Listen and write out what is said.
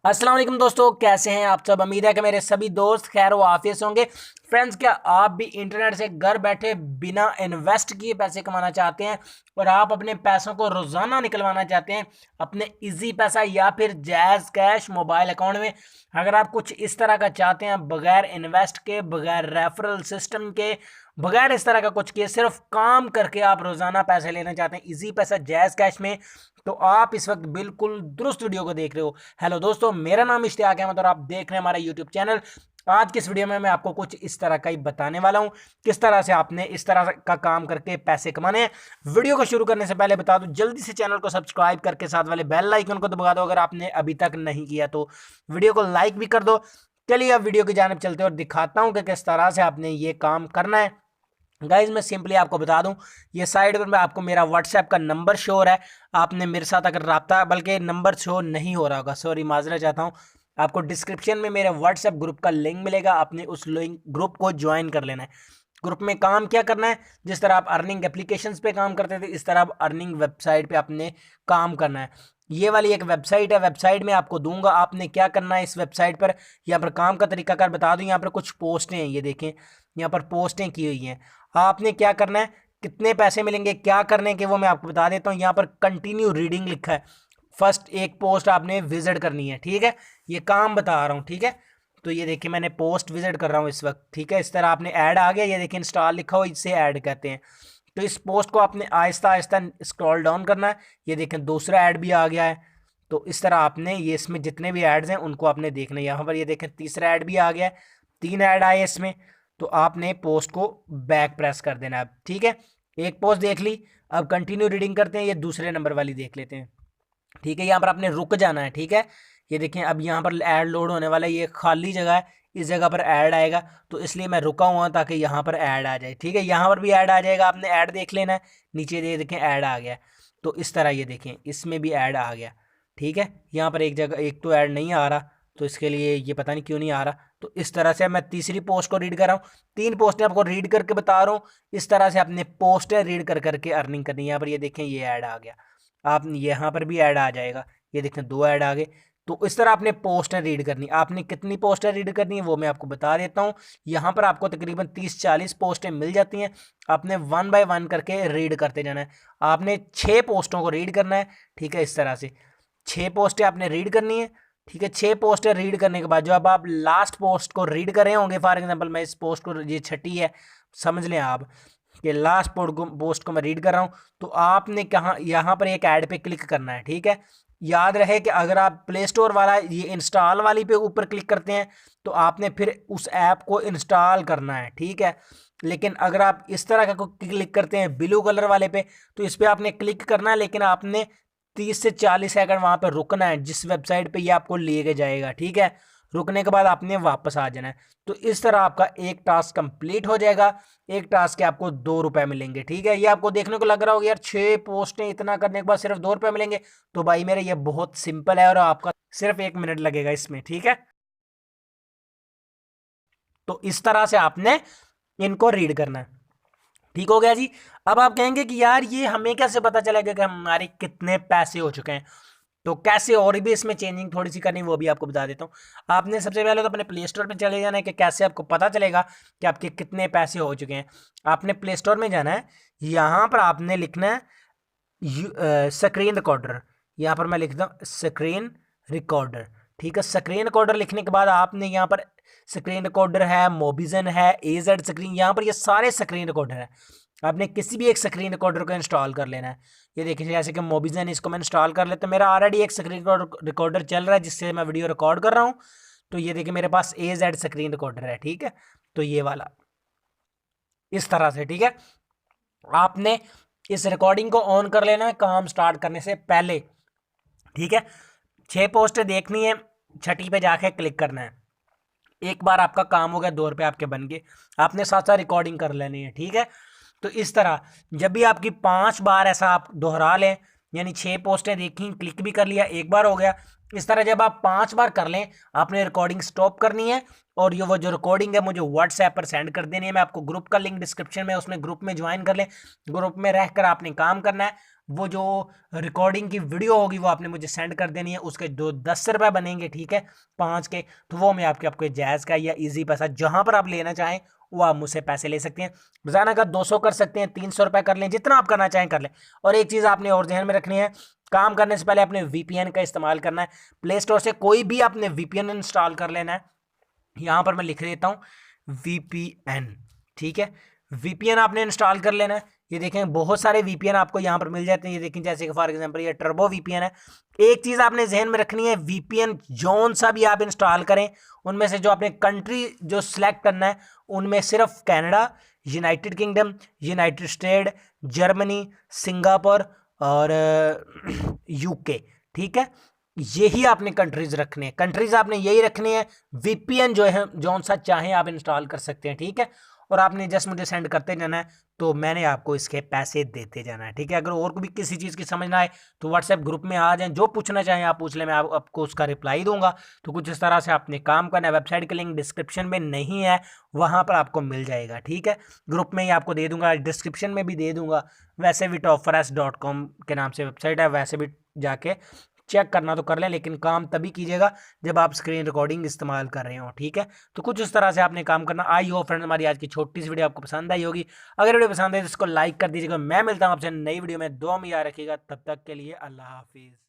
अस्सलाम वालेकुम दोस्तों, कैसे हैं आप सब। उम्मीद है कि मेरे सभी दोस्त खैर व आफियत से होंगे। फ्रेंड्स, क्या आप भी इंटरनेट से घर बैठे बिना इन्वेस्ट किए पैसे कमाना चाहते हैं और आप अपने पैसों को रोज़ाना निकलवाना चाहते हैं अपने इजी पैसा या फिर जैज़ कैश मोबाइल अकाउंट में। अगर आप कुछ इस तरह का चाहते हैं, बगैर इन्वेस्ट के, बगैर रेफरल सिस्टम के, बगैर इस तरह का कुछ किए, सिर्फ काम करके आप रोज़ाना पैसे लेना चाहते हैं इजी पैसा जैज़ कैश में, तो आप इस वक्त बिल्कुल दुरुस्त वीडियो को देख रहे हो। हेलो दोस्तों, मेरा नाम इश्तियाक अहमद और आप देख रहे हैं हमारा यूट्यूब चैनल। आज की इस वीडियो में मैं आपको कुछ इस तरह का ही बताने वाला हूं, किस तरह से आपने इस तरह का काम करके पैसे कमाने हैं। वीडियो को शुरू करने से पहले बता दूं, जल्दी से चैनल को सब्सक्राइब करके साथ वाले बेल आइकन को दबा दो अगर आपने अभी तक नहीं किया तो। वीडियो को लाइक भी कर दो। चलिए अब वीडियो की जानिब चलते हैं और दिखाता हूं कि किस तरह से आपने ये काम करना है। गाइज मैं सिंपली आपको बता दूं, ये साइड पर मैं आपको मेरा व्हाट्सएप का नंबर शो हो रहा है। आपने मेरे साथ अगर रब्ता, बल्कि नंबर शो नहीं हो रहा होगा, सॉरी माजरा चाहता हूं। आपको डिस्क्रिप्शन में मेरे व्हाट्सएप ग्रुप का लिंक मिलेगा, आपने उस लिंक ग्रुप को ज्वाइन कर लेना है। ग्रुप में काम क्या करना है, जिस तरह आप अर्निंग एप्लीकेशंस पे काम करते थे इस तरह आप अर्निंग वेबसाइट पे आपने काम करना है। ये वाली एक वेबसाइट है, वेबसाइट में आपको दूंगा, आपने क्या करना है इस वेबसाइट पर। यहाँ पर काम का तरीका कर बता दूं, यहाँ पर कुछ पोस्टें हैं, ये देखें यहाँ पर पोस्टें की हुई हैं। आपने क्या करना है, कितने पैसे मिलेंगे, क्या करने के, वो मैं आपको बता देता हूँ। यहाँ पर कंटिन्यू रीडिंग लिखा है। फर्स्ट एक पोस्ट आपने विजिट करनी है, ठीक है। ये काम बता रहा हूँ, ठीक है। तो ये देखिए मैंने पोस्ट विजिट कर रहा हूँ इस वक्त, ठीक है। इस तरह आपने ऐड आ गया, ये देखिए इंस्टॉल लिखा हो, इससे ऐड कहते हैं। तो इस पोस्ट को आपने आहिस्ता आहिस्ता स्क्रॉल डाउन करना है। ये देखें दूसरा ऐड भी आ गया है। तो इस तरह आपने ये इसमें जितने भी ऐड्स हैं उनको आपने देखना है। यहाँ पर ये देखें तीसरा ऐड भी आ गया है, 3 ऐड आए इसमें। तो आपने पोस्ट को बैक प्रेस कर देना है, ठीक है। एक पोस्ट देख ली, अब कंटिन्यू रीडिंग करते हैं, ये दूसरे नंबर वाली देख लेते हैं, ठीक है। यहाँ पर आपने रुक जाना है, ठीक है। ये देखें अब यहाँ पर ऐड लोड होने वाला है, ये खाली जगह है, इस जगह पर ऐड आएगा, तो इसलिए मैं रुका हुआ ताकि यहाँ पर ऐड आ जाए, ठीक है। यहाँ पर भी ऐड आ जाएगा, आपने ऐड देख लेना है। नीचे ये देखें ऐड आ गया, तो इस तरह ये देखें इसमें भी ऐड आ गया, ठीक है। यहाँ पर एक जगह एक तो ऐड नहीं आ रहा, तो इसके लिए ये पता नहीं क्यों नहीं आ रहा। तो इस तरह से मैं तीसरी पोस्ट को रीड कर रहा हूँ, 3 पोस्टें आपको रीड करके बता रहा हूँ। इस तरह से आपने पोस्टें रीड कर करके अर्निंग करनी है। यहाँ पर ये देखें ये ऐड आ गया, आप यहाँ पर भी ऐड आ जाएगा, ये देखें 2 ऐड आ गए। तो इस तरह आपने पोस्टर रीड करनी, आपने कितनी पोस्टर रीड करनी है वो मैं आपको बता देता हूँ। यहाँ पर आपको तकरीबन 30-40 पोस्टें मिल जाती हैं, आपने 1 बाय 1 करके रीड करते जाना है। आपने 6 पोस्टों को रीड करना है, ठीक है। इस तरह से 6 पोस्टें आपने रीड करनी है, ठीक है। 6 पोस्टें रीड करने के बाद जब आप लास्ट पोस्ट को रीड कर रहे होंगे, फॉर एग्जाम्पल मैं इस पोस्ट को, ये छठी है, समझ लें आप कि लास्ट पोस्ट को मैं रीड कर रहा हूँ, तो आपने कहाँ यहाँ पर एक ऐड पे क्लिक करना है, ठीक है। याद रहे कि अगर आप प्ले स्टोर वाला ये इंस्टॉल वाली पे ऊपर क्लिक करते हैं तो आपने फिर उस ऐप को इंस्टॉल करना है, ठीक है। लेकिन अगर आप इस तरह का क्लिक करते हैं ब्लू कलर वाले पे, तो इस पे आपने क्लिक करना है, लेकिन आपने 30 से 40 सेकंड वहां पर रुकना है जिस वेबसाइट पे ये आपको लेके जाएगा, ठीक है। रुकने के बाद आपने वापस आ जाना है। तो इस तरह आपका एक टास्क कंप्लीट हो जाएगा। एक टास्क के आपको 2 रुपए मिलेंगे, ठीक है। ये आपको देखने को लग रहा होगा यार 6 पोस्टें इतना करने के बाद सिर्फ 2 रुपए मिलेंगे, तो भाई मेरे ये बहुत सिंपल है और आपका सिर्फ 1 मिनट लगेगा इसमें, ठीक है। तो इस तरह से आपने इनको रीड करना है, ठीक हो गया जी। अब आप कहेंगे कि यार ये हमें कैसे पता चलेगा कि हमारे कितने पैसे हो चुके हैं। तो कैसे और भी इसमें चेंजिंग थोड़ी सी करनी, वो भी आपको बता देता हूँ। आपने सबसे पहले तो अपने प्ले स्टोर में चले जाना है कि कैसे आपको पता चलेगा कि आपके कितने पैसे हो चुके हैं। आपने प्ले स्टोर में जाना है, यहाँ पर आपने लिखना है स्क्रीन रिकॉर्डर। यहाँ पर मैं लिखता हूँ स्क्रीन रिकॉर्डर, ठीक है। स्क्रीन रिकॉर्डर लिखने के बाद आपने यहाँ पर स्क्रीन रिकॉर्डर है, मोबिजन है, एजेड स्क्रीन, यहाँ पर ये सारे स्क्रीन रिकॉर्डर है। आपने किसी भी एक स्क्रीन रिकॉर्डर को इंस्टॉल कर लेना है। ये देखिए जैसे कि मोबिजन, इसको मैं इंस्टॉल कर लेता हूँ। मेरा ऑलरेडी एक स्क्रीन रिकॉर्डर चल रहा है जिससे मैं वीडियो रिकॉर्ड कर रहा हूँ। तो ये देखिए मेरे पास एजेड स्क्रीन रिकॉर्डर है, ठीक है। तो ये वाला इस तरह से, ठीक है। आपने इस रिकॉर्डिंग को ऑन कर लेना है काम स्टार्ट करने से पहले, ठीक है। 6 पोस्टें देखनी है, छठी पे जाके क्लिक करना है। एक बार आपका काम हो गया, 2 रुपये आपके बन गए। आपने साथ साथ रिकॉर्डिंग कर लेनी है, ठीक है। तो इस तरह जब भी आपकी 5 बार ऐसा आप दोहरा लें, यानी 6 पोस्टें देखी, क्लिक भी कर लिया, एक बार हो गया। इस तरह जब आप 5 बार कर लें, आपने रिकॉर्डिंग स्टॉप करनी है और ये वो जो रिकॉर्डिंग है मुझे व्हाट्सएप पर सेंड कर देनी है। मैं आपको ग्रुप का लिंक डिस्क्रिप्शन में, उसमें ग्रुप में ज्वाइन कर लें। ग्रुप में रहकर आपने काम करना है। वो जो रिकॉर्डिंग की वीडियो होगी वो आपने मुझे सेंड कर देनी है, उसके जो 10 रुपये बनेंगे, ठीक है, 5 के, तो वो मैं आपको जायज़ का या इजी पैसा जहां पर आप लेना चाहें वो आप मुझसे पैसे ले सकते हैं। रोजाना का 200 कर सकते हैं, 300 रुपये कर लें, जितना आप करना चाहें कर लें। और एक चीज़ आपने और ध्यान में रखनी है, काम करने से पहले आपने वीपीएन का इस्तेमाल करना है। प्ले स्टोर से कोई भी आपने वीपीएन इंस्टॉल कर लेना है। यहाँ पर मैं लिख देता हूँ वीपीएन, ठीक है, वीपीएन आपने इंस्टॉल कर लेना है। ये देखें बहुत सारे वीपीएन आपको यहाँ पर मिल जाते हैं, ये देखें जैसे कि फॉर एग्जांपल ये टर्बो वीपीएन है। एक चीज़ आपने जहन में रखनी है, वीपीएन जौन सा भी आप इंस्टॉल करें उनमें से जो आपने कंट्री जो सिलेक्ट करना है उनमें सिर्फ Canada, United kingdom, United state, Germany, Singapore और यूके, ठीक है, यही आपने कंट्रीज रखने हैं, कंट्रीज आपने यही रखने हैं। वीपीएन जो है जौन सा चाहें आप इंस्टॉल कर सकते हैं, ठीक है, और आपने जस्ट मुझे सेंड करते जाना है, तो मैंने आपको इसके पैसे देते जाना है, ठीक है। अगर और भी किसी चीज़ की समझ ना आए तो व्हाट्सएप ग्रुप में आ जाएं, जो पूछना चाहें आप पूछ लें, मैं आपको उसका रिप्लाई दूंगा। तो कुछ इस तरह से आपने काम करना है। वेबसाइट का लिंक डिस्क्रिप्शन में नहीं है, वहाँ पर आपको मिल जाएगा, ठीक है, ग्रुप में ही आपको दे दूंगा, डिस्क्रिप्शन में भी दे दूंगा। वैसे भी topfresh.com के नाम से वेबसाइट है, वैसे भी जाके चेक करना तो कर लें, लेकिन काम तभी कीजिएगा जब आप स्क्रीन रिकॉर्डिंग इस्तेमाल कर रहे हो, ठीक है। तो कुछ इस तरह से आपने काम करना। आई हो फ्रेंड्स हमारी आज की छोटी सी वीडियो आपको पसंद आई होगी। अगर वीडियो पसंद है तो इसको लाइक कर दीजिएगा। मैं मिलता हूँ आपसे नई वीडियो में, दुआ में याद रखिएगा। तब तक के लिए अल्लाह हाफिज़।